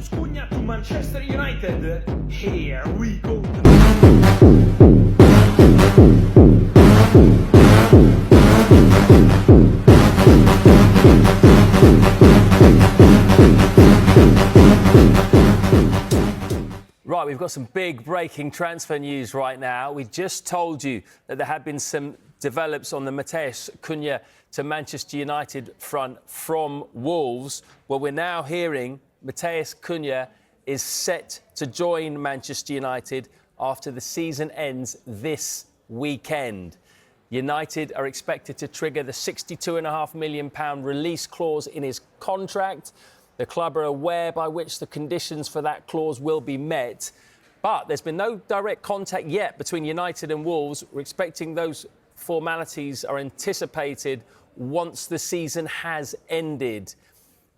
Mateus Cunha to Manchester United. Here we go. Right, we've got some big breaking transfer news right now. We just told you that there had been some develops on the Mateus Cunha to Manchester United front from Wolves. Well, we're now hearing Mateus Cunha is set to join Manchester United after the season ends this weekend. United are expected to trigger the £62.5 million release clause in his contract. The club are aware by which the conditions for that clause will be met. But there's been no direct contact yet between United and Wolves. We're expecting those formalities are anticipated once the season has ended.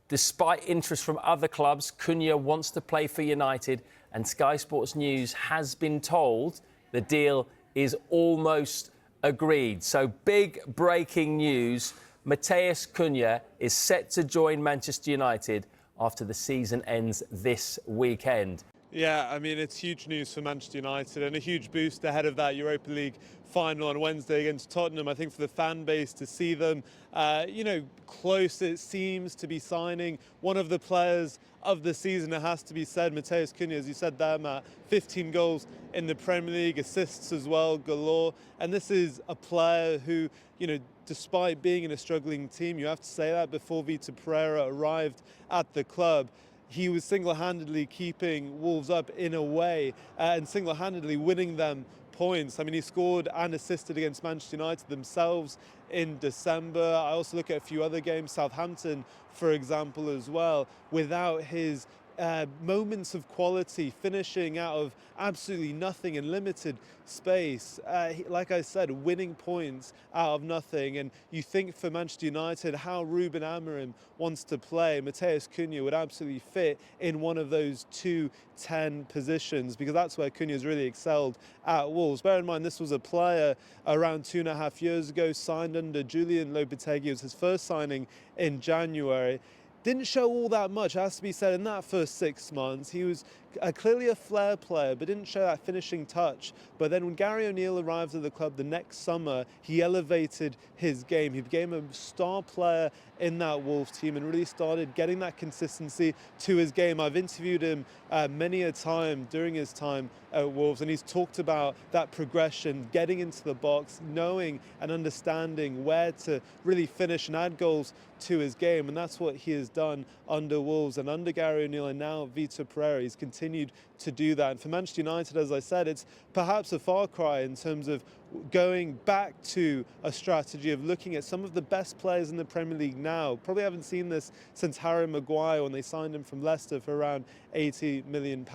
Despite interest from other clubs, Cunha wants to play for United, and Sky Sports News has been told the deal is almost agreed. So big breaking news. Mateus Cunha is set to join Manchester United after the season ends this weekend. Yeah, I mean, it's huge news for Manchester United and a huge boost ahead of that Europa League final on Wednesday against Tottenham. I think for the fan base to see them, close it seems to be signing one of the players of the season, it has to be said. Mateus Cunha, as you said there, Matt, 15 goals in the Premier League, assists as well, galore. And this is a player who, despite being in a struggling team, you have to say that before Vitor Pereira arrived at the club, he was single-handedly keeping Wolves up in a way and single-handedly winning them points. I mean, he scored and assisted against Manchester United themselves in December. I also look at a few other games, Southampton, for example, as well, without his moments of quality, finishing out of absolutely nothing in limited space. Like I said, winning points out of nothing. And you think for Manchester United how Ruben Amorim wants to play, Mateus Cunha would absolutely fit in one of those 2-10 positions, because that's where Cunha's really excelled at Wolves. Bear in mind, this was a player around 2.5 years ago, signed under Julian Lopetegui. It was his first signing in January. Didn't show all that much, has to be said, in that first 6 months. He was clearly a flair player, but didn't show that finishing touch. But then when Gary O'Neill arrived at the club the next summer, he elevated his game. He became a star player in that Wolves team and really started getting that consistency to his game. I've interviewed him many a time during his time at Wolves, and he's talked about that progression, getting into the box, knowing and understanding where to really finish and add goals to his game. And that's what he has done under Wolves and under Gary O'Neill, and now Vitor Pereira. He's continued to do that. And for Manchester United, as I said, it's perhaps a far cry in terms of going back to a strategy of looking at some of the best players in the Premier League now. Probably haven't seen this since Harry Maguire when they signed him from Leicester for around £80 million.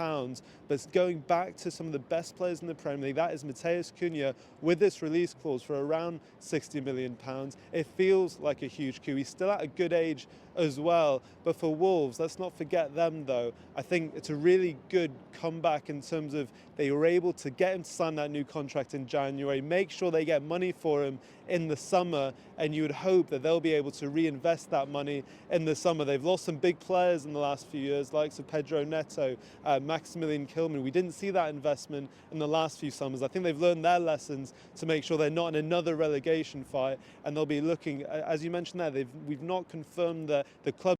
But going back to some of the best players in the Premier League, that is Mateus Cunha with this release clause for around £60 million. It feels like a huge coup. He's still at a good age as well. But for Wolves, let's not forget them though. I think it's a really good comeback in terms of they were able to get him to sign that new contract in January, make sure they get money for him in the summer, and you would hope that they'll be able to reinvest that money in the summer. They've lost some big players in the last few years, likes of Pedro Neto, Maximilian Kilman. We didn't see that investment in the last few summers. I think they've learned their lessons to make sure they're not in another relegation fight, and they'll be looking, as you mentioned there, we've not confirmed that the club